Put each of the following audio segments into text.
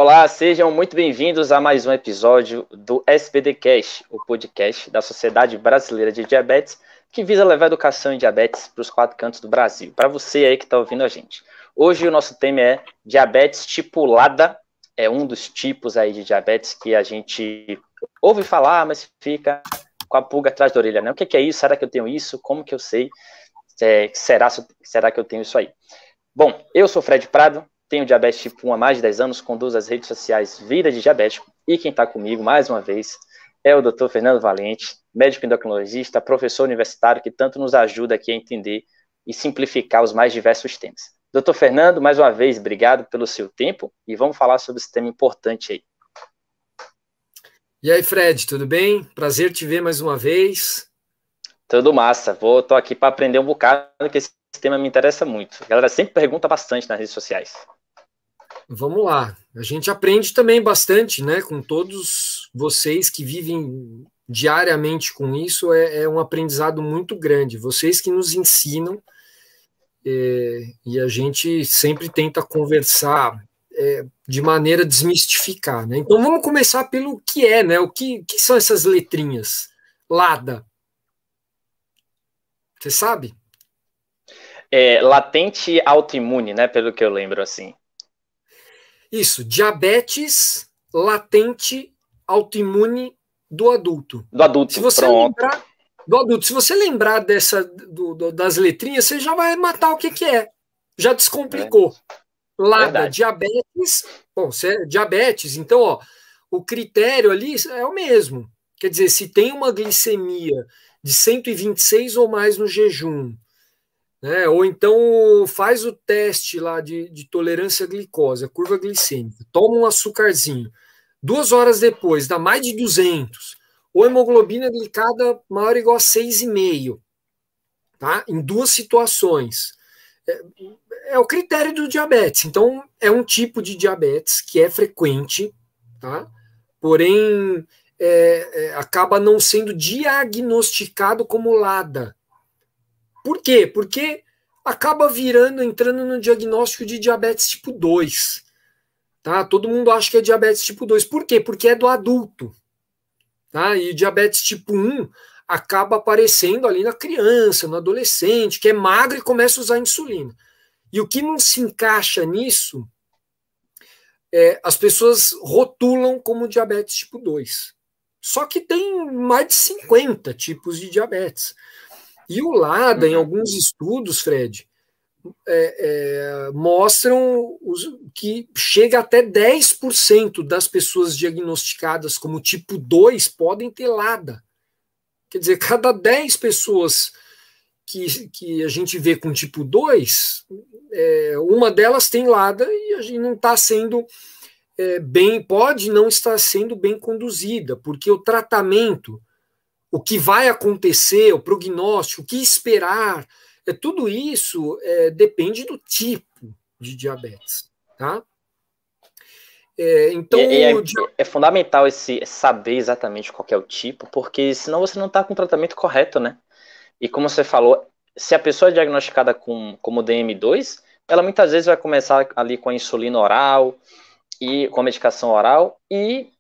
Olá, sejam muito bem-vindos a mais um episódio do SBDcast, o podcast da Sociedade Brasileira de Diabetes, que visa levar educação em diabetes para os 4 cantos do Brasil, para você aí que está ouvindo a gente. Hoje o nosso tema é diabetes tipo LADA, é um dos tipos aí de diabetes que a gente ouve falar, mas fica com a pulga atrás da orelha, né? O que é isso? Será que eu tenho isso? Como que eu sei? Será que eu tenho isso aí? Bom, eu sou Fred Prado, tenho diabetes tipo 1 há mais de 10 anos, conduzo as redes sociais Vida de Diabético, e quem está comigo, mais uma vez, é o Dr. Fernando Valente, médico endocrinologista, professor universitário, que tanto nos ajuda aqui a entender e simplificar os mais diversos temas. Dr. Fernando, mais uma vez, obrigado pelo seu tempo, e vamos falar sobre esse tema importante aí. E aí, Fred, tudo bem? Prazer te ver mais uma vez. Tudo massa, tô aqui para aprender um bocado, que esse tema me interessa muito. A galera sempre pergunta bastante nas redes sociais. Vamos lá. A gente aprende também bastante, né? Com todos vocês que vivem diariamente com isso, é um aprendizado muito grande. Vocês que nos ensinam, e a gente sempre tenta conversar de maneira a desmistificar, né? Então vamos começar pelo que é, né? O que são essas letrinhas? LADA. Você sabe? Latente autoimune, né? Pelo que eu lembro, assim. Isso, diabetes latente autoimune do adulto. Do adulto, se você pronto. Lembrar do adulto, se você lembrar das letrinhas, você já vai matar o que é. Já descomplicou. LADA, diabetes, bom, diabetes, então, ó, o critério ali é o mesmo. Quer dizer, se tem uma glicemia de 126 ou mais no jejum, né? Ou então faz o teste lá de tolerância à glicose, a curva glicêmica, toma um açúcarzinho, 2 horas depois dá mais de 200, ou hemoglobina glicada maior ou igual a 6,5, tá? Em 2 situações. É o critério do diabetes. Então, é um tipo de diabetes que é frequente, tá? Porém, acaba não sendo diagnosticado como LADA. Por quê? Porque acaba entrando no diagnóstico de diabetes tipo 2. Tá? Todo mundo acha que é diabetes tipo 2. Por quê? Porque é do adulto. Tá? E diabetes tipo 1 acaba aparecendo ali na criança, no adolescente, que é magro e começa a usar insulina. E o que não se encaixa nisso, as pessoas rotulam como diabetes tipo 2. Só que tem mais de 50 tipos de diabetes. E o LADA, em alguns estudos, Fred, mostram que chega até 10% das pessoas diagnosticadas como tipo 2 podem ter LADA. Quer dizer, cada 10 pessoas que a gente vê com tipo 2, uma delas tem LADA e a gente não está sendo pode não estar sendo bem conduzida, porque o tratamento, o que vai acontecer, o prognóstico, o que esperar, tudo isso depende do tipo de diabetes, tá? Então, é fundamental saber exatamente qual é o tipo, porque senão você não está com o tratamento correto, né? E como você falou, se a pessoa é diagnosticada como DM2, ela muitas vezes vai começar ali com a insulina oral e com a medicação oral, e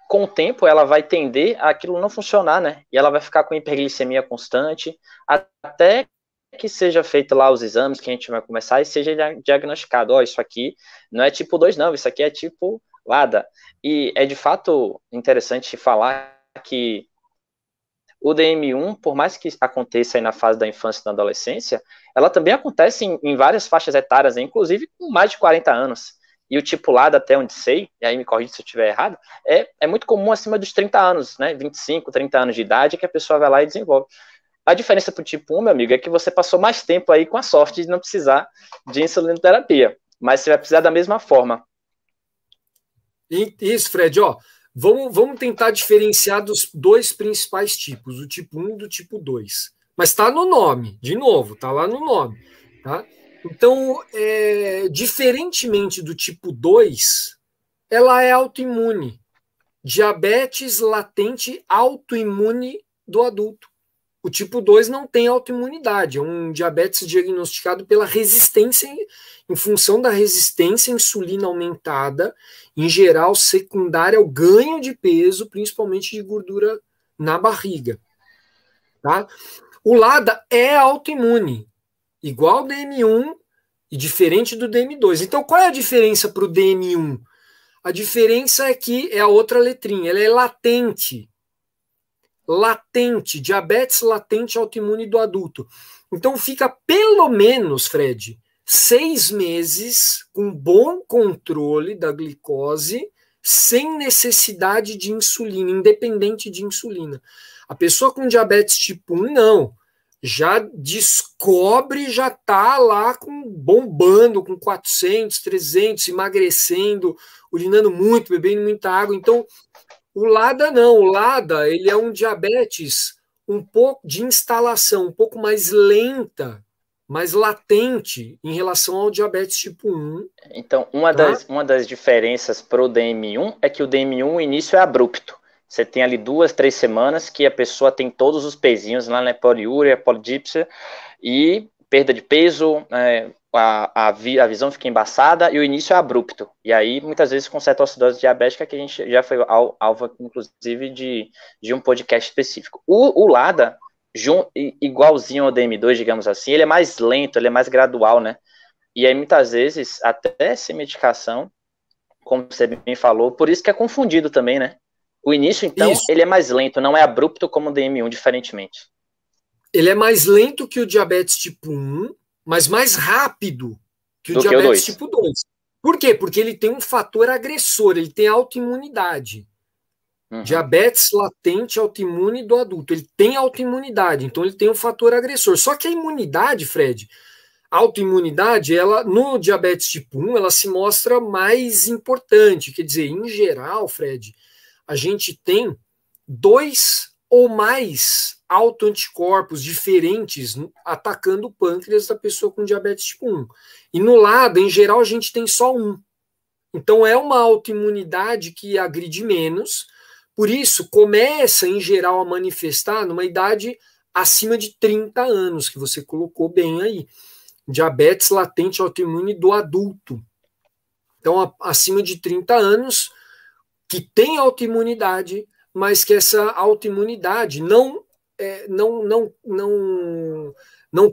com o tempo ela vai tender a aquilo não funcionar, né? E ela vai ficar com hiperglicemia constante, até que seja feito lá os exames que a gente vai começar e seja diagnosticado, ó, isso aqui não é tipo 2 não, isso aqui é tipo LADA. E é de fato interessante falar que o DM1, por mais que aconteça aí na fase da infância e da adolescência, ela também acontece em várias faixas etárias, inclusive com mais de 40 anos. E o tipo LADA, até onde sei, e aí me corrija se eu estiver errado, é muito comum acima dos 30 anos, né? 25, 30 anos de idade, que a pessoa vai lá e desenvolve. A diferença para o tipo 1, meu amigo, é que você passou mais tempo aí com a sorte de não precisar de insulinoterapia, mas você vai precisar da mesma forma. Isso, Fred, ó, vamos tentar diferenciar dos 2 principais tipos, o tipo 1 e do tipo 2. Mas está no nome, de novo, está lá no nome, tá? Então, diferentemente do tipo 2, ela é autoimune. Diabetes latente autoimune do adulto. O tipo 2 não tem autoimunidade, é um diabetes diagnosticado pela resistência, em função da resistência à insulina aumentada, em geral secundária ao ganho de peso, principalmente de gordura na barriga. Tá? O LADA é autoimune, igual ao DM1 e diferente do DM2. Então, qual é a diferença para o DM1? A diferença é que é a outra letrinha, ela é latente. Latente, diabetes latente autoimune do adulto. Então fica pelo menos, Fred, 6 meses com bom controle da glicose, sem necessidade de insulina, independente de insulina. A pessoa com diabetes tipo 1, não. Já descobre, já está lá bombando com 400, 300, emagrecendo, urinando muito, bebendo muita água. Então, o LADA não, o LADA ele é um diabetes um pouco de instalação, um pouco mais lenta, mais latente em relação ao diabetes tipo 1. Então, uma das diferenças para o DM1 é que o DM1, o início é abrupto. Você tem ali 2, 3 semanas que a pessoa tem todos os pezinhos lá, né, poliúria, polidípsia, e perda de peso, a visão fica embaçada e o início é abrupto. E aí, muitas vezes, com cetoacidose diabética, que a gente já foi alvo, inclusive, de um podcast específico. O LADA, igualzinho ao DM2, digamos assim, ele é mais lento, ele é mais gradual, né? E aí, muitas vezes, até sem medicação, como você bem falou, por isso que é confundido também, né? O início, então, ele é mais lento, não é abrupto como o DM1, diferentemente. Ele é mais lento que o diabetes tipo 1, mas mais rápido que o diabetes tipo 2. Por quê? Porque ele tem um fator agressor, ele tem autoimunidade. Diabetes latente autoimune do adulto. Ele tem autoimunidade, então ele tem um fator agressor. Só que a imunidade, Fred, a autoimunidade, ela, no diabetes tipo 1, ela se mostra mais importante. Quer dizer, em geral, Fred, a gente tem 2 ou mais autoanticorpos diferentes atacando o pâncreas da pessoa com diabetes tipo 1. E no LADA, em geral, a gente tem só um. Então, é uma autoimunidade que agride menos, por isso, começa, em geral, a manifestar numa idade acima de 30 anos, que você colocou bem aí. Diabetes latente autoimune do adulto. Então, acima de 30 anos, que tem autoimunidade, mas que essa autoimunidade não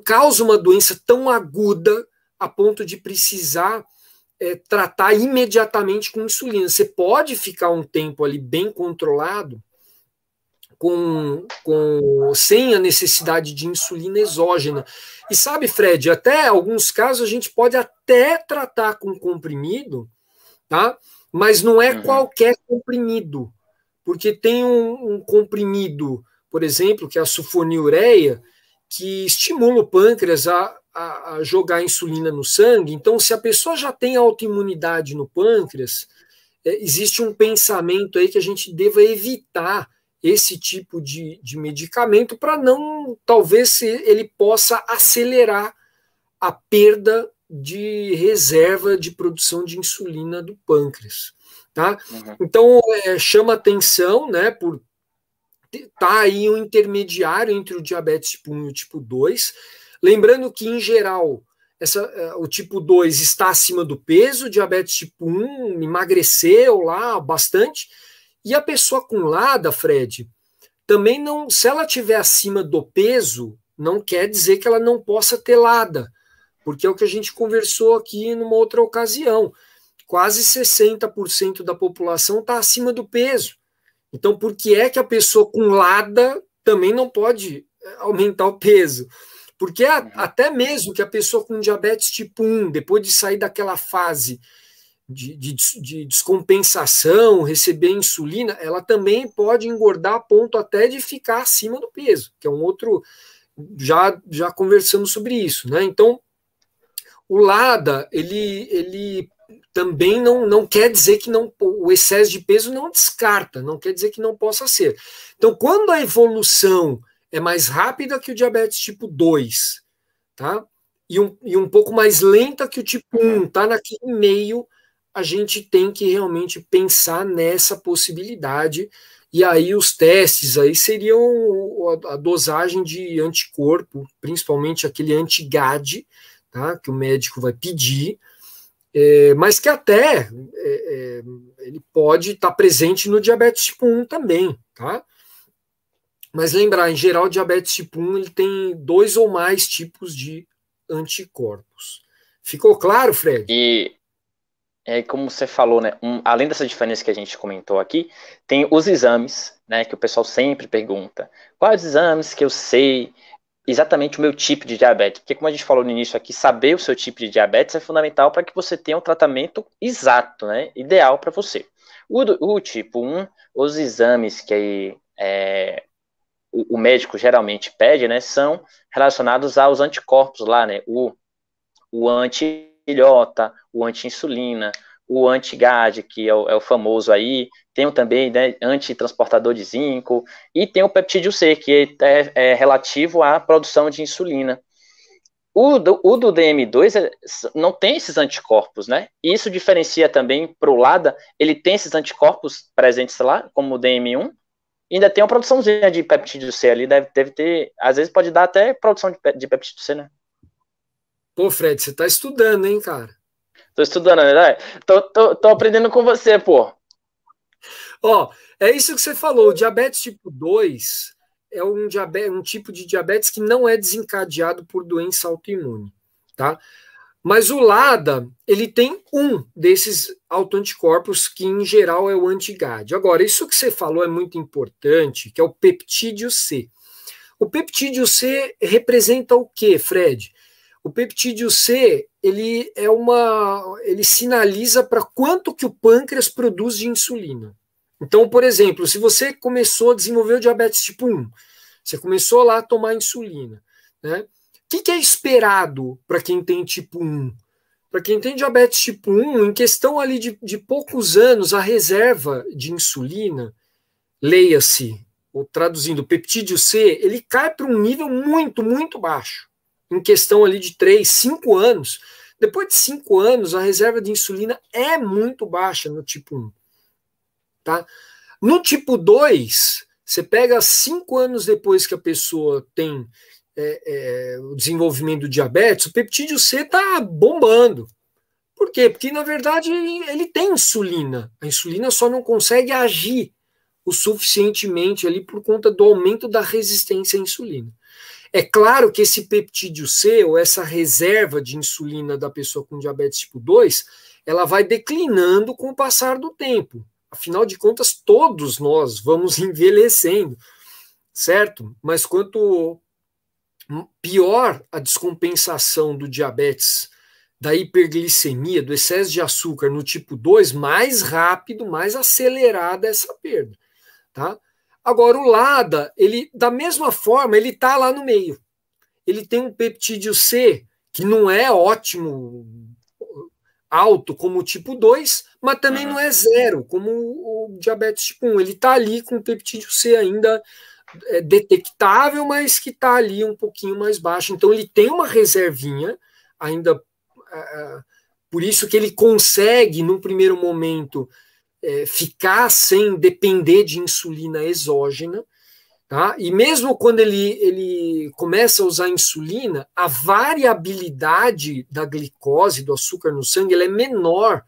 causa uma doença tão aguda a ponto de precisar tratar imediatamente com insulina. Você pode ficar um tempo ali bem controlado, sem a necessidade de insulina exógena. E sabe, Fred, até alguns casos a gente pode até tratar com comprimido, tá? Mas não é qualquer comprimido, porque tem um comprimido, por exemplo, que é a sulfonilureia, que estimula o pâncreas a jogar insulina no sangue. Então, se a pessoa já tem autoimunidade no pâncreas, existe um pensamento aí que a gente deva evitar esse tipo de medicamento para não, talvez, ele possa acelerar a perda de reserva de produção de insulina do pâncreas. Tá? Então, chama atenção, né, por estar aí um intermediário entre o diabetes tipo 1 e o tipo 2. Lembrando que, em geral, o tipo 2 está acima do peso, o diabetes tipo 1 emagreceu lá bastante, e a pessoa com LADA, Fred, também não, se ela estiver acima do peso, não quer dizer que ela não possa ter LADA, porque é o que a gente conversou aqui numa outra ocasião. Quase 60% da população está acima do peso. Então, por que é que a pessoa com LADA também não pode aumentar o peso? Porque até mesmo que a pessoa com diabetes tipo 1, depois de sair daquela fase de descompensação, receber insulina, ela também pode engordar a ponto até de ficar acima do peso, que é um outro... Já conversamos sobre isso, né? Então, o LADA, ele também não quer dizer que o excesso de peso não descarta, não quer dizer que não possa ser. Então, quando a evolução é mais rápida que o diabetes tipo 2, tá? E um pouco mais lenta que o tipo 1, tá naquele meio, a gente tem que realmente pensar nessa possibilidade e aí os testes aí seriam a dosagem de anticorpo, principalmente aquele anti-GAD, tá, que o médico vai pedir, mas que até ele pode estar presente no diabetes tipo 1 também, tá? Mas lembrar, em geral, o diabetes tipo 1 ele tem 2 ou mais tipos de anticorpos. Ficou claro, Fred? E como você falou, né, além dessa diferença que a gente comentou aqui, tem os exames, né, que o pessoal sempre pergunta. Quais exames que eu sei exatamente o meu tipo de diabetes? Porque como a gente falou no início aqui, saber o seu tipo de diabetes é fundamental para que você tenha um tratamento exato, né, ideal para você. O tipo 1, os exames que o médico geralmente pede, né, são relacionados aos anticorpos lá, né, o anti-ilhota, o anti-insulina, o anti-GAD, que é o famoso aí, tem também, né, antitransportador de zinco, e tem o peptídeo C, que é relativo à produção de insulina. O do DM2 não tem esses anticorpos, né? Isso diferencia também para o LADA, ele tem esses anticorpos presentes lá, como o DM1, e ainda tem uma produçãozinha de peptídeo C ali, deve ter, às vezes pode dar até produção de peptídeo C, né? Pô, Fred, você tá estudando, hein, cara? Tô estudando, na verdade. Tô aprendendo com você, pô. Ó, é isso que você falou. O diabetes tipo 2 é um tipo de diabetes que não é desencadeado por doença autoimune, tá? Mas o LADA, ele tem um desses autoanticorpos que, em geral, é o anti-GAD. Agora, isso que você falou é muito importante, que é o peptídeo C. O peptídeo C representa o quê, Fred? O peptídeo C, ele sinaliza para quanto que o pâncreas produz de insulina. Então, por exemplo, se você começou a desenvolver o diabetes tipo 1, você começou lá a tomar insulina, né? O que é esperado para quem tem tipo 1? Para quem tem diabetes tipo 1, em questão ali de poucos anos, a reserva de insulina, leia-se, ou traduzindo, o peptídeo C, ele cai para um nível muito, muito baixo. Em questão ali de 3, 5 anos. Depois de 5 anos, a reserva de insulina é muito baixa no tipo 1. Tá? No tipo 2, você pega 5 anos depois que a pessoa tem o desenvolvimento do diabetes, o peptídeo C está bombando. Por quê? Porque, na verdade, ele tem insulina. A insulina só não consegue agir o suficientemente ali por conta do aumento da resistência à insulina. É claro que esse peptídeo C, ou essa reserva de insulina da pessoa com diabetes tipo 2, ela vai declinando com o passar do tempo. Afinal de contas, todos nós vamos envelhecendo, certo? Mas quanto pior a descompensação do diabetes, da hiperglicemia, do excesso de açúcar no tipo 2, mais rápido, mais acelerada essa perda, tá? Agora, o LADA, ele, da mesma forma, ele está lá no meio. Ele tem um peptídeo C, que não é ótimo, alto, como o tipo 2, mas também não é zero, como o diabetes tipo 1. Ele está ali com o peptídeo C ainda detectável, mas que está ali um pouquinho mais baixo. Então, ele tem uma reservinha, ainda por isso que ele consegue, num primeiro momento, ficar sem depender de insulina exógena, tá? E mesmo quando ele começa a usar insulina, a variabilidade da glicose, do açúcar no sangue, ela é menor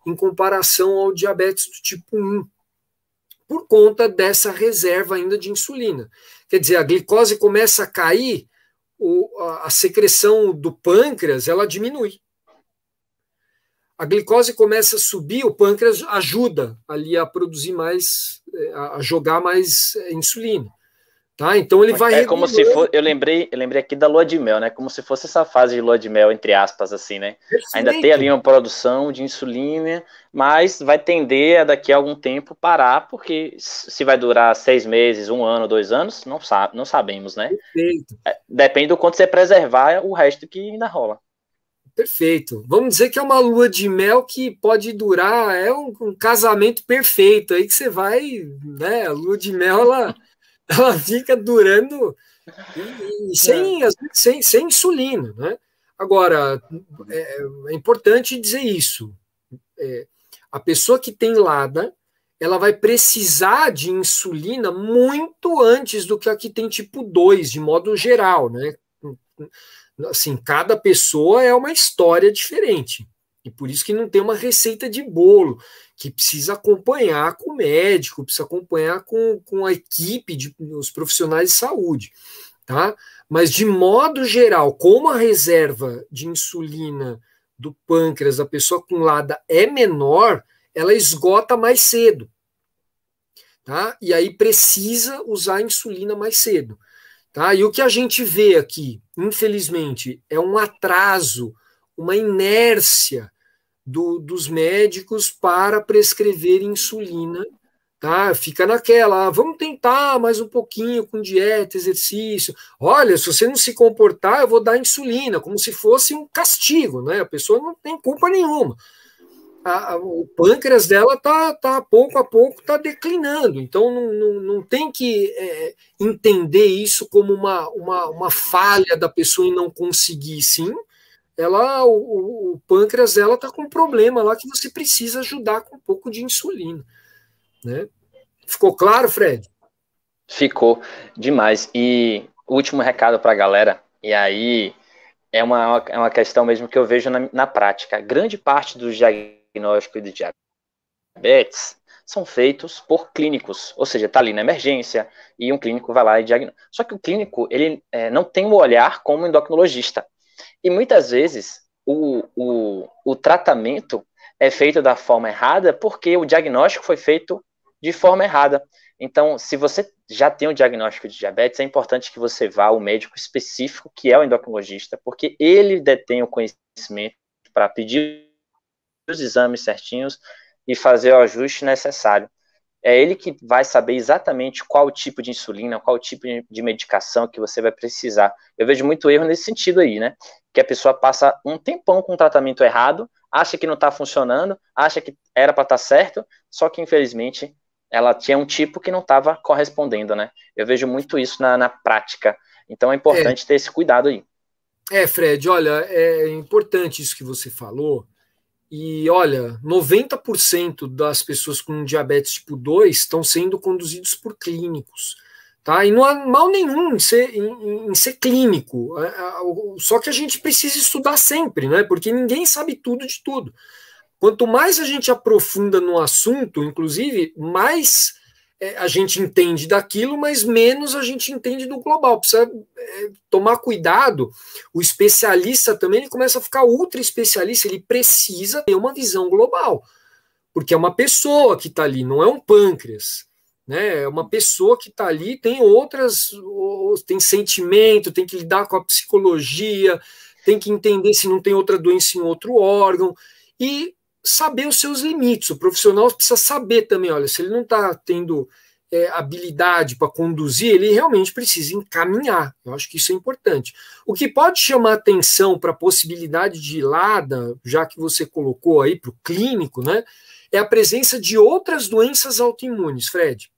em comparação ao diabetes do tipo 1, por conta dessa reserva ainda de insulina. Quer dizer, a glicose começa a cair, a secreção do pâncreas, ela diminui. A glicose começa a subir, o pâncreas ajuda ali a produzir mais, a jogar mais insulina. Tá? Então ele vai regulando. Como se fosse, eu lembrei aqui da lua de mel, né? Como se fosse essa fase de lua de mel, entre aspas, assim, né? Perfeito. Ainda tem ali uma produção de insulina, mas vai tender a daqui a algum tempo parar, porque se vai durar 6 meses, 1 ano, 2 anos, não sabemos, né? Perfeito. Depende do quanto você preservar o resto que ainda rola. Perfeito. Vamos dizer que é uma lua de mel que pode durar, é um casamento perfeito, aí que você vai, né? A lua de mel, ela fica durando sem insulina, né? Agora, é importante dizer isso. A pessoa que tem LADA, ela vai precisar de insulina muito antes do que a que tem tipo 2, de modo geral, né? Assim, cada pessoa é uma história diferente. E por isso que não tem uma receita de bolo, que precisa acompanhar com o médico, precisa acompanhar com a equipe, os profissionais de saúde, tá? Mas, de modo geral, como a reserva de insulina do pâncreas da pessoa com LADA é menor, ela esgota mais cedo, tá? E aí precisa usar a insulina mais cedo, tá? E o que a gente vê aqui, infelizmente, é um atraso, uma inércia dos médicos para prescrever insulina, tá? Fica naquela, vamos tentar mais um pouquinho com dieta, exercício. Olha, se você não se comportar, eu vou dar insulina, como se fosse um castigo, né? A pessoa não tem culpa nenhuma. O pâncreas dela tá pouco a pouco tá declinando, então não tem que entender isso como uma falha da pessoa em não conseguir, sim. O pâncreas dela está com um problema lá que você precisa ajudar com um pouco de insulina, né? Ficou claro, Fred? Ficou demais. E o último recado para a galera, e aí é uma questão mesmo que eu vejo na prática. Grande parte dos diagnósticos de diabetes são feitos por clínicos, ou seja, está ali na emergência e um clínico vai lá e diagnostica. Só que o clínico ele não tem um olhar como endocrinologista. E muitas vezes o tratamento é feito da forma errada porque o diagnóstico foi feito de forma errada. Então, se você já tem um diagnóstico de diabetes, é importante que você vá ao médico específico, que é o endocrinologista, porque ele detém o conhecimento para pedir os exames certinhos e fazer o ajuste necessário. É ele que vai saber exatamente qual tipo de insulina, qual tipo de medicação que você vai precisar. Eu vejo muito erro nesse sentido aí, né? Que a pessoa passa um tempão com o tratamento errado, acha que não está funcionando, acha que era para estar certo, só que infelizmente ela tinha um tipo que não estava correspondendo, né? Eu vejo muito isso na prática. Então é importante ter esse cuidado aí. Fred, olha, é importante isso que você falou. E olha, 90% das pessoas com diabetes tipo 2 estão sendo conduzidos por clínicos. Tá? E não há mal nenhum em ser clínico. Só que a gente precisa estudar sempre, né? Porque ninguém sabe tudo de tudo. Quanto mais a gente aprofunda no assunto, inclusive, mais a gente entende daquilo, mas menos a gente entende do global. Precisa tomar cuidado. O especialista também ele começa a ficar ultra especialista, ele precisa ter uma visão global, porque é uma pessoa que está ali, não é um pâncreas. Né? É uma pessoa que está ali, tem tem sentimento, tem que lidar com a psicologia, tem que entender se não tem outra doença em outro órgão, e saber os seus limites. O profissional precisa saber também, olha, se ele não está tendo habilidade para conduzir, ele realmente precisa encaminhar. Eu acho que isso é importante. O que pode chamar atenção para a possibilidade de LADA, já que você colocou aí para o clínico, né, é a presença de outras doenças autoimunes, Fred.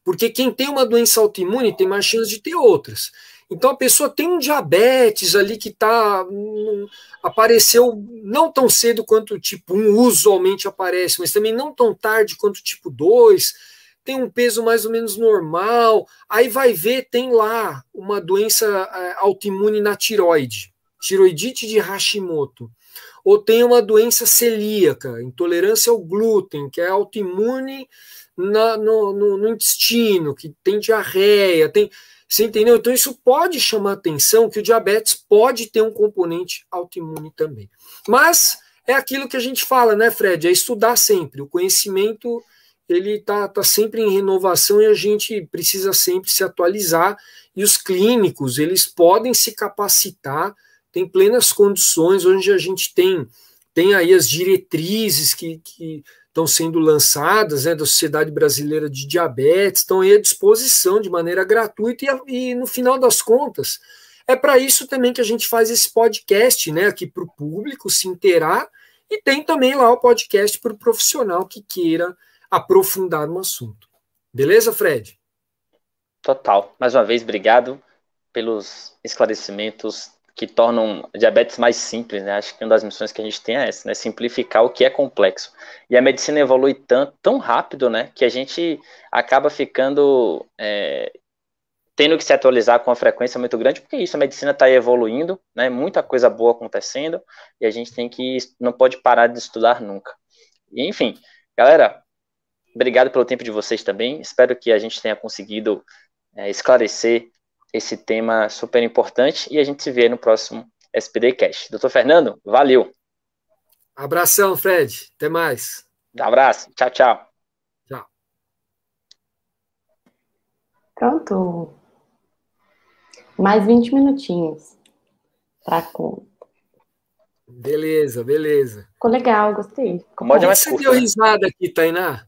Porque quem tem uma doença autoimune tem mais chance de ter outras. Então a pessoa tem um diabetes ali que apareceu não tão cedo quanto o tipo 1 usualmente aparece, mas também não tão tarde quanto o tipo 2, tem um peso mais ou menos normal, aí vai ver, tem lá uma doença autoimune na tireoide, tiroidite de Hashimoto, ou tem uma doença celíaca, intolerância ao glúten, que é autoimune no intestino, que tem diarreia, você entendeu? Então isso pode chamar atenção que o diabetes pode ter um componente autoimune também. Mas é aquilo que a gente fala, né, Fred? É estudar sempre. O conhecimento ele tá sempre em renovação e a gente precisa sempre se atualizar. E os clínicos, eles podem se capacitar, tem plenas condições, onde a gente tem aí as diretrizes que estão sendo lançadas, né, da Sociedade Brasileira de Diabetes, estão aí à disposição de maneira gratuita e no final das contas, é para isso também que a gente faz esse podcast, né, aqui para o público se inteirar, e tem também lá o podcast para o profissional que queira aprofundar no assunto. Beleza, Fred? Total. Mais uma vez, obrigado pelos esclarecimentos que tornam diabetes mais simples, né? Acho que uma das missões que a gente tem é essa, né? Simplificar o que é complexo. E a medicina evolui tão rápido, né? Que a gente acaba ficando tendo que se atualizar com uma frequência muito grande, porque isso, a medicina está evoluindo, né? Muita coisa boa acontecendo, e a gente não pode parar de estudar nunca. E, enfim, galera, obrigado pelo tempo de vocês também. Espero que a gente tenha conseguido esclarecer esse tema super importante e a gente se vê no próximo SPD Cast. Doutor Fernando, valeu. Abração, Fred. Até mais. Um abraço. Tchau, tchau. Tchau. Pronto. Mais 20 minutinhos para conta. Beleza, beleza. Ficou legal, gostei. Você deu risada aqui, Tainá?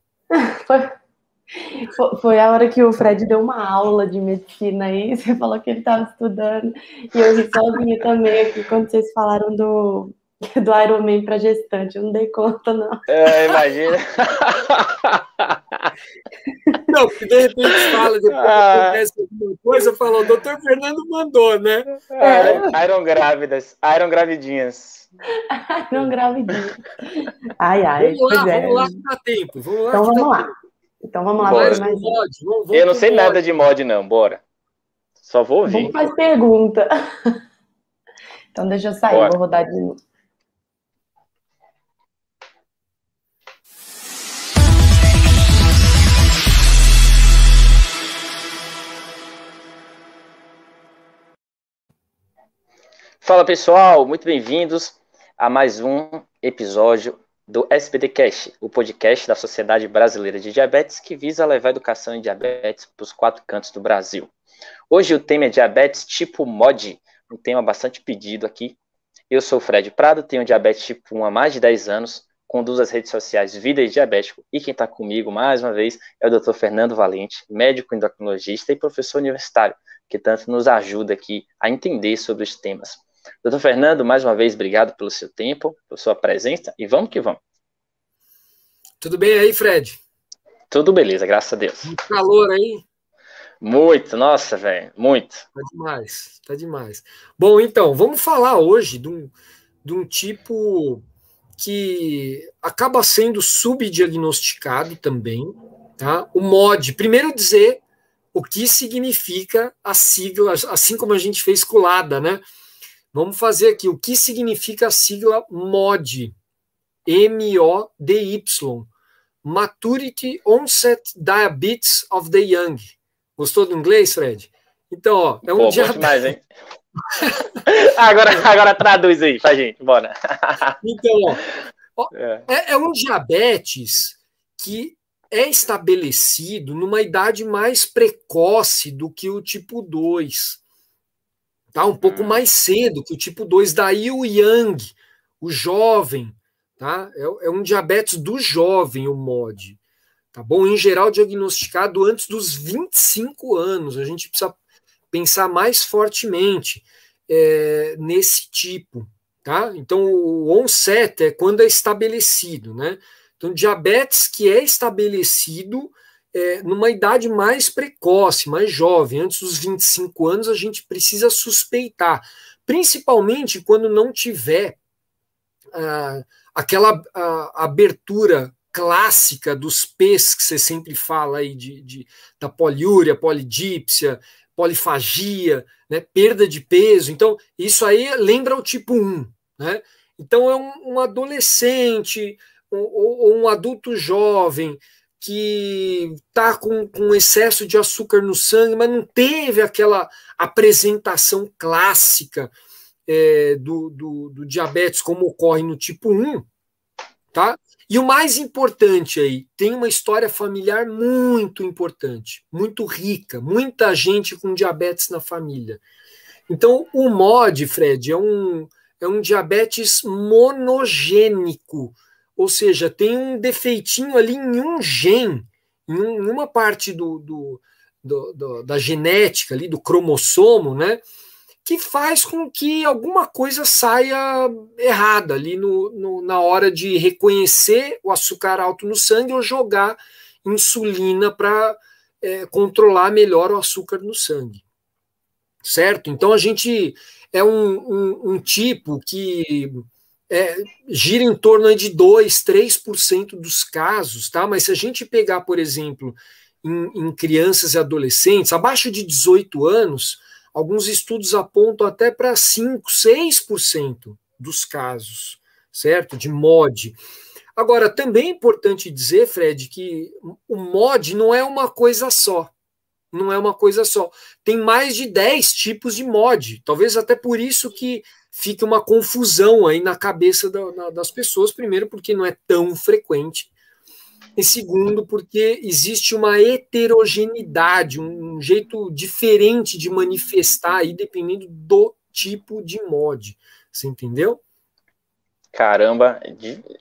Foi a hora que o Fred deu uma aula de medicina aí, você falou que ele estava estudando, e eu ri sozinha também aqui, quando vocês falaram do Ironman para gestante, eu não dei conta, não. Imagina. Não, porque de repente fala, depois acontece alguma coisa, falou, o doutor Fernando mandou, né? Iron grávidas, Iron gravidinhas. Iron gravidinhas. Ai, vamos lá que dá tempo. Então vamos lá. Mais mais mod. Eu não sei nada de mod, não. Bora. Só vou ouvir. Vamos fazer pergunta. Então deixa eu sair, vou rodar de novo. Fala, pessoal. Muito bem-vindos a mais um episódio do SBDcast, o podcast da Sociedade Brasileira de Diabetes, que visa levar a educação em diabetes para os 4 cantos do Brasil. Hoje o tema é diabetes tipo MOD, um tema bastante pedido aqui. Eu sou o Fred Prado, tenho diabetes tipo 1 há mais de 10 anos, conduzo as redes sociais Vida e Diabético, e quem está comigo, mais uma vez, é o Dr. Fernando Valente, médico endocrinologista e professor universitário, que tanto nos ajuda aqui a entender sobre os temas. Doutor Fernando, mais uma vez, obrigado pelo seu tempo, pela sua presença, e vamos que vamos. Tudo bem aí, Fred? Tudo beleza, graças a Deus. Muito calor aí? Muito, nossa, velho, muito. Tá demais. Bom, então, vamos falar hoje de um tipo que acaba sendo subdiagnosticado também, tá? O MOD. Primeiro dizer o que significa a sigla, assim como a gente fez com o LADA, né? Vamos fazer aqui o que significa a sigla MODY, M-O-D-Y, Maturity Onset Diabetes of the Young. Gostou do inglês, Fred? Então, ó, é um diabetes. Demais, hein? agora traduz aí pra gente, bora. Então, ó, é um diabetes que é estabelecido numa idade mais precoce do que o tipo 2. Tá? Um pouco mais cedo que o tipo 2, daí o young, o jovem, tá? É um diabetes do jovem, o MOD, tá bom? Em geral, diagnosticado antes dos 25 anos, a gente precisa pensar mais fortemente nesse tipo, tá? Então, o onset é quando é estabelecido, né? Então, diabetes que é estabelecido numa idade mais precoce, mais jovem, antes dos 25 anos, a gente precisa suspeitar, principalmente quando não tiver aquela abertura clássica dos P's que você sempre fala aí da poliúria, polidípsia, polifagia, né, perda de peso. Então, isso aí lembra o tipo 1, né? Então, é um adolescente ou um adulto jovem que está com excesso de açúcar no sangue, mas não teve aquela apresentação clássica do diabetes como ocorre no tipo 1, tá? E o mais importante aí, tem uma história familiar muito importante, muito rica, muita gente com diabetes na família. Então, o MOD, Fred, é um diabetes monogênico, ou seja, tem um defeitinho ali em um gene, em uma parte da genética ali, do cromossomo, né, que faz com que alguma coisa saia errada ali na hora de reconhecer o açúcar alto no sangue ou jogar insulina para controlar melhor o açúcar no sangue. certo? Então a gente é um tipo que gira em torno de 2, 3% dos casos, tá? Mas se a gente pegar, por exemplo, em crianças e adolescentes, abaixo de 18 anos, alguns estudos apontam até para 5, 6% dos casos, certo? De MOD. Agora, também é importante dizer, Fred, que o MOD não é uma coisa só. Não é uma coisa só. Tem mais de 10 tipos de MOD. Talvez até por isso que fique uma confusão aí na cabeça das pessoas. Primeiro, porque não é tão frequente. E segundo, porque existe uma heterogeneidade, um jeito diferente de manifestar aí, dependendo do tipo de MOD. Você entendeu? Caramba,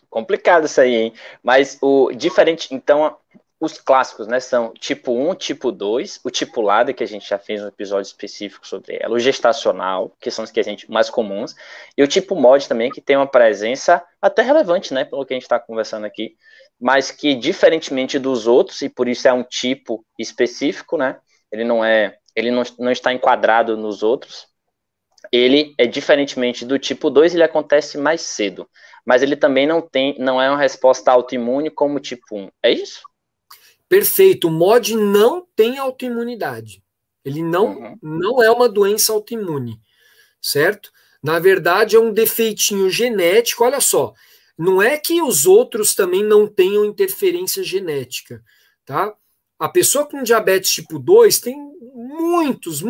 complicado isso aí, hein? Mas o diferente, então, os clássicos, né, são tipo 1, tipo 2, o tipo LADA, que a gente já fez um episódio específico sobre ela, o gestacional, que são os que a gente mais comuns, e o tipo MOD também, que tem uma presença até relevante, né, pelo que a gente está conversando aqui, mas que, diferentemente dos outros, e por isso é um tipo específico, né, ele não está enquadrado nos outros. Ele é diferentemente do tipo 2, ele acontece mais cedo, mas ele também não é uma resposta autoimune como o tipo 1, é isso? Perfeito, o MOD não tem autoimunidade, ele não é uma doença autoimune, certo? Na verdade é um defeitinho genético, olha só, não é que os outros também não tenham interferência genética, tá? A pessoa com diabetes tipo 2 tem muitos,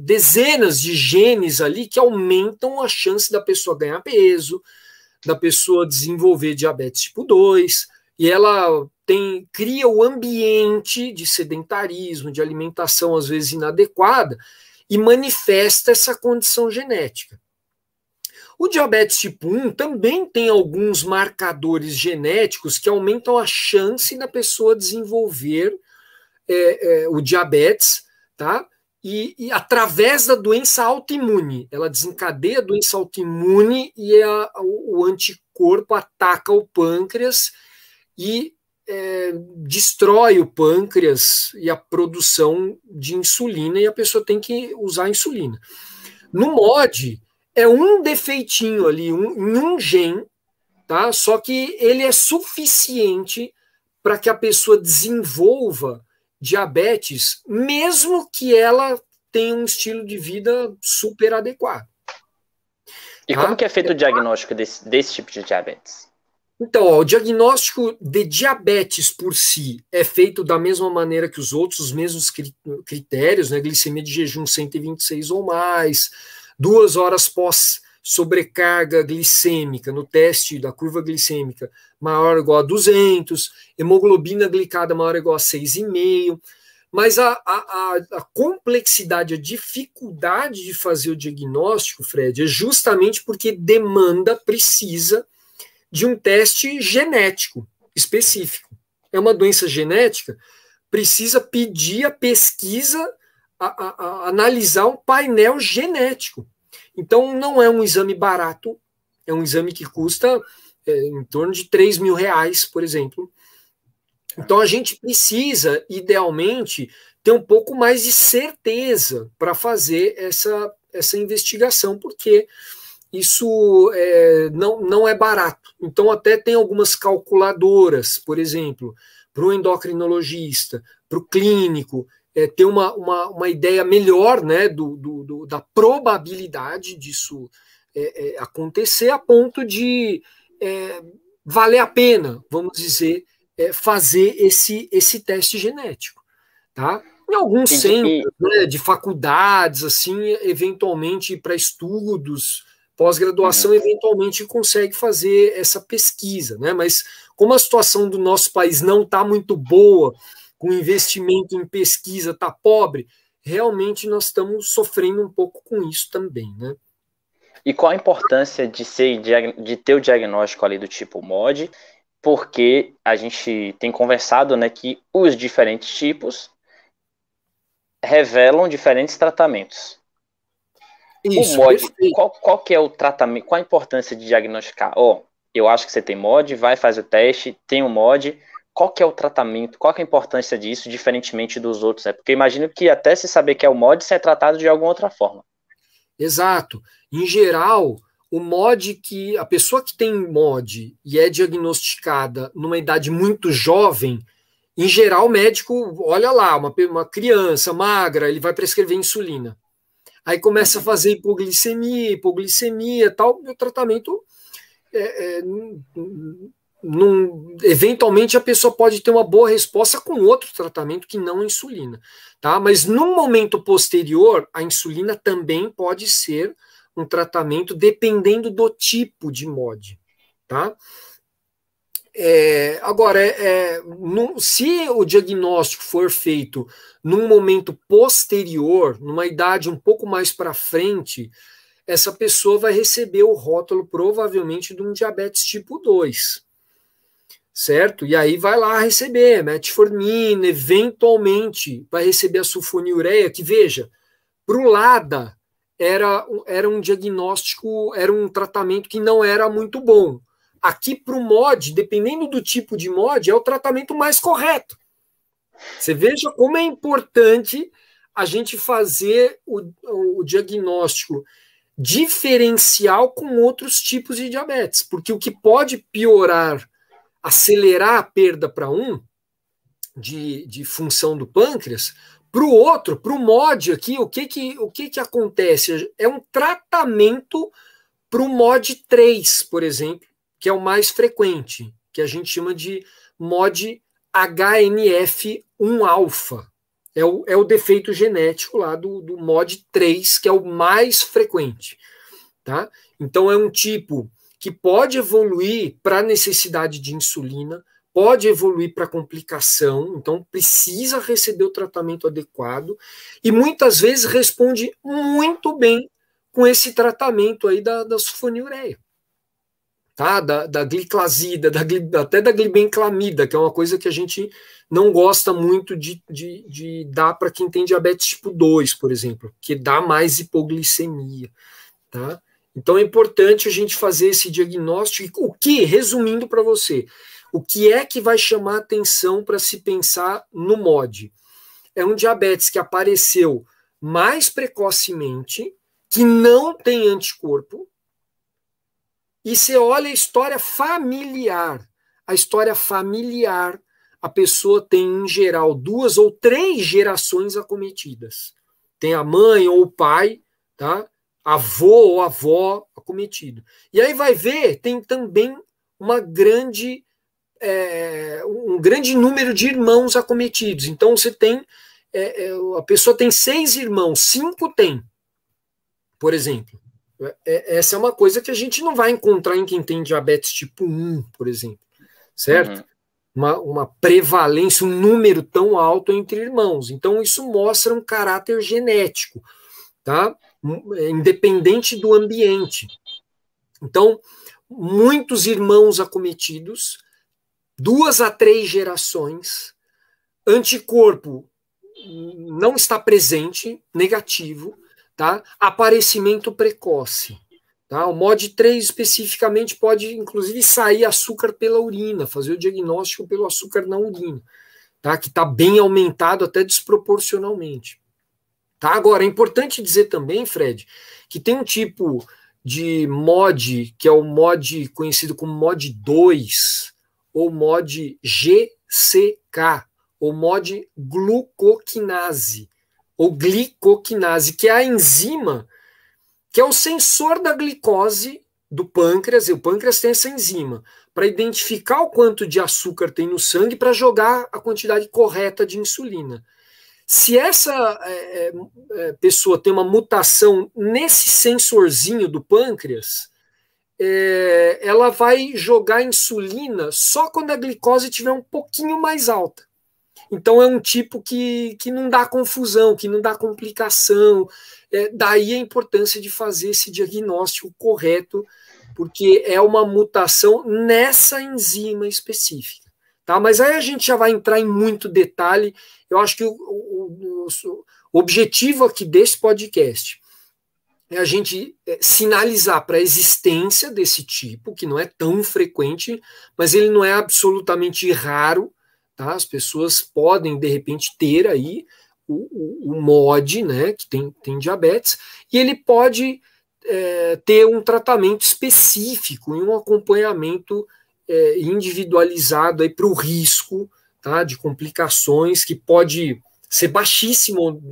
dezenas de genes ali que aumentam a chance da pessoa ganhar peso, da pessoa desenvolver diabetes tipo 2, e ela cria o ambiente de sedentarismo, de alimentação às vezes inadequada, e manifesta essa condição genética. O diabetes tipo 1 também tem alguns marcadores genéticos que aumentam a chance da pessoa desenvolver o diabetes, tá? E através da doença autoimune. Ela desencadeia a doença autoimune e o anticorpo ataca o pâncreas e destrói o pâncreas e a produção de insulina, e a pessoa tem que usar insulina. No MOD, é um defeitinho ali, em um gene, tá? Só que ele é suficiente para que a pessoa desenvolva diabetes, mesmo que ela tenha um estilo de vida super adequado. E como que é feito o diagnóstico desse tipo de diabetes? Então, o diagnóstico de diabetes por si é feito da mesma maneira que os outros, os mesmos critérios, né? Glicemia de jejum 126 ou mais, 2 horas pós sobrecarga glicêmica no teste da curva glicêmica maior ou igual a 200, hemoglobina glicada maior ou igual a 6,5, mas a complexidade, a dificuldade de fazer o diagnóstico, Fred, é justamente porque precisa de um teste genético específico. É uma doença genética, precisa pedir a pesquisa, analisar um painel genético. Então, não é um exame barato, é um exame que custa em torno de R$3.000, por exemplo. Então, a gente precisa, idealmente, ter um pouco mais de certeza para fazer essa investigação, porque isso não é barato. Então, até tem algumas calculadoras, por exemplo, para o endocrinologista, para o clínico, ter uma ideia melhor, né, da probabilidade disso acontecer, a ponto de valer a pena, vamos dizer, fazer esse teste genético. Tá? Em alguns centros, né, de faculdades, assim, eventualmente para estudos, pós-graduação, eventualmente consegue fazer essa pesquisa, né? Mas como a situação do nosso país não está muito boa, com investimento em pesquisa está pobre, realmente nós estamos sofrendo um pouco com isso também, né? E qual a importância de ter o diagnóstico ali do tipo MOD? Porque a gente tem conversado, né, que os diferentes tipos revelam diferentes tratamentos. Isso, o MOD, qual que é o tratamento, qual a importância de diagnosticar? Eu acho que você tem MOD, vai fazer o teste, tem um MOD, qual que é o tratamento, qual que é a importância disso, diferentemente dos outros, né? Porque imagino que até se saber que é o MOD, isso é tratado de alguma outra forma. Exato. Em geral, o MOD que a pessoa que tem MOD e é diagnosticada numa idade muito jovem, em geral, o médico, olha lá, uma criança magra, ele vai prescrever insulina. Aí começa a fazer hipoglicemia, tal, e o tratamento eventualmente a pessoa pode ter uma boa resposta com outro tratamento que não a insulina, tá? Mas num momento posterior, a insulina também pode ser um tratamento dependendo do tipo de MOD, tá? Agora, se o diagnóstico for feito num momento posterior, numa idade um pouco mais para frente, essa pessoa vai receber o rótulo provavelmente de um diabetes tipo 2, certo? E aí vai lá receber metformina, eventualmente vai receber a sulfonilureia, que veja, para o LADA era um diagnóstico, era um tratamento que não era muito bom. Aqui para o MOD, dependendo do tipo de MOD, é o tratamento mais correto. Você veja como é importante a gente fazer o diagnóstico diferencial com outros tipos de diabetes, porque o que pode piorar, acelerar a perda para de função do pâncreas, para o outro, para o MOD aqui, o que acontece? É um tratamento para o MOD 3, por exemplo, que é o mais frequente, que a gente chama de MOD HNF1-alfa. É o defeito genético lá do MOD 3, que é o mais frequente. Tá? Então, é um tipo que pode evoluir para a necessidade de insulina, pode evoluir para complicação, então precisa receber o tratamento adequado e muitas vezes responde muito bem com esse tratamento aí da sulfonilureia. Tá? Da gliclazida, até da glibenclamida, que é uma coisa que a gente não gosta muito de dar para quem tem diabetes tipo 2, por exemplo, que dá mais hipoglicemia. Tá? Então é importante a gente fazer esse diagnóstico. O que, resumindo para você, o que é que vai chamar atenção para se pensar no MOD? É um diabetes que apareceu mais precocemente, que não tem anticorpo, e você olha a história familiar. A história familiar, a pessoa tem, em geral, 2 ou 3 gerações acometidas. Tem a mãe ou o pai, tá? Avô ou avó acometido. E aí vai ver, tem também um grande número de irmãos acometidos. Então você tem, a pessoa tem 6 irmãos, 5 tem, por exemplo. Essa é uma coisa que a gente não vai encontrar em quem tem diabetes tipo 1, por exemplo, certo? Uma prevalência, um número tão alto entre irmãos. Então, isso mostra um caráter genético, tá? Independente do ambiente. Então, muitos irmãos acometidos, 2 a 3 gerações, anticorpo não está presente, negativo, tá? Aparecimento precoce. Tá? O MOD 3 especificamente pode, inclusive, sair açúcar pela urina, fazer o diagnóstico pelo açúcar na urina, tá? Que está bem aumentado até desproporcionalmente. Tá? Agora, é importante dizer também, Fred, que tem um tipo de MOD, que é o MOD conhecido como MOD 2, ou MOD GCK, ou MOD glucoquinase, ou glicoquinase, que é a enzima, que é o sensor da glicose do pâncreas, e o pâncreas tem essa enzima, para identificar o quanto de açúcar tem no sangue para jogar a quantidade correta de insulina. Se essa pessoa tem uma mutação nesse sensorzinho do pâncreas, ela vai jogar insulina só quando a glicose estiver um pouquinho mais alta. Então é um tipo que não dá confusão, que não dá complicação. Daí a importância de fazer esse diagnóstico correto, porque é uma mutação nessa enzima específica. Tá? Mas aí a gente já vai entrar em muito detalhe. Eu acho que o objetivo aqui desse podcast é a gente sinalizar para a existência desse tipo, que não é tão frequente, mas ele não é absolutamente raro. tá? As pessoas podem, de repente, ter aí o MOD, né, que tem diabetes, e ele pode ter um tratamento específico e um acompanhamento individualizado para o risco, tá, de complicações, que pode ser baixíssimo,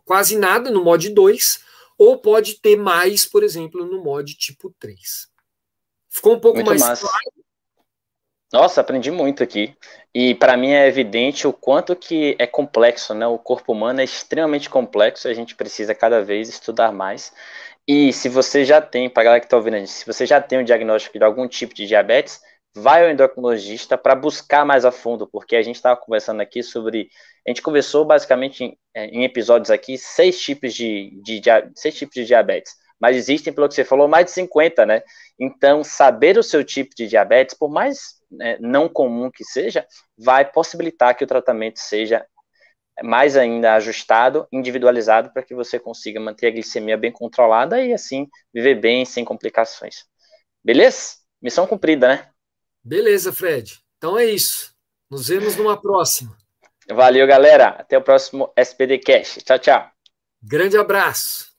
quase nada no MOD 2, ou pode ter mais, por exemplo, no MOD tipo 3. Ficou um pouco muito mais massa. claro? Nossa, aprendi muito aqui. E para mim é evidente o quanto que é complexo, né? O corpo humano é extremamente complexo, a gente precisa cada vez estudar mais. E se você já tem, para a galera que está ouvindo a gente, se você já tem o diagnóstico de algum tipo de diabetes, vai ao endocrinologista para buscar mais a fundo, porque a gente estava conversando aqui sobre. A gente conversou basicamente em episódios aqui 6 tipos de 6 tipos de diabetes. Mas existem, pelo que você falou, mais de 50, né? Então, saber o seu tipo de diabetes, por mais não comum que seja, vai possibilitar que o tratamento seja mais ainda ajustado, individualizado, para que você consiga manter a glicemia bem controlada e, assim, viver bem, sem complicações. Beleza? Missão cumprida, né? Beleza, Fred. Então é isso. Nos vemos numa próxima. Valeu, galera. Até o próximo SPD Cash. Tchau, tchau. Grande abraço.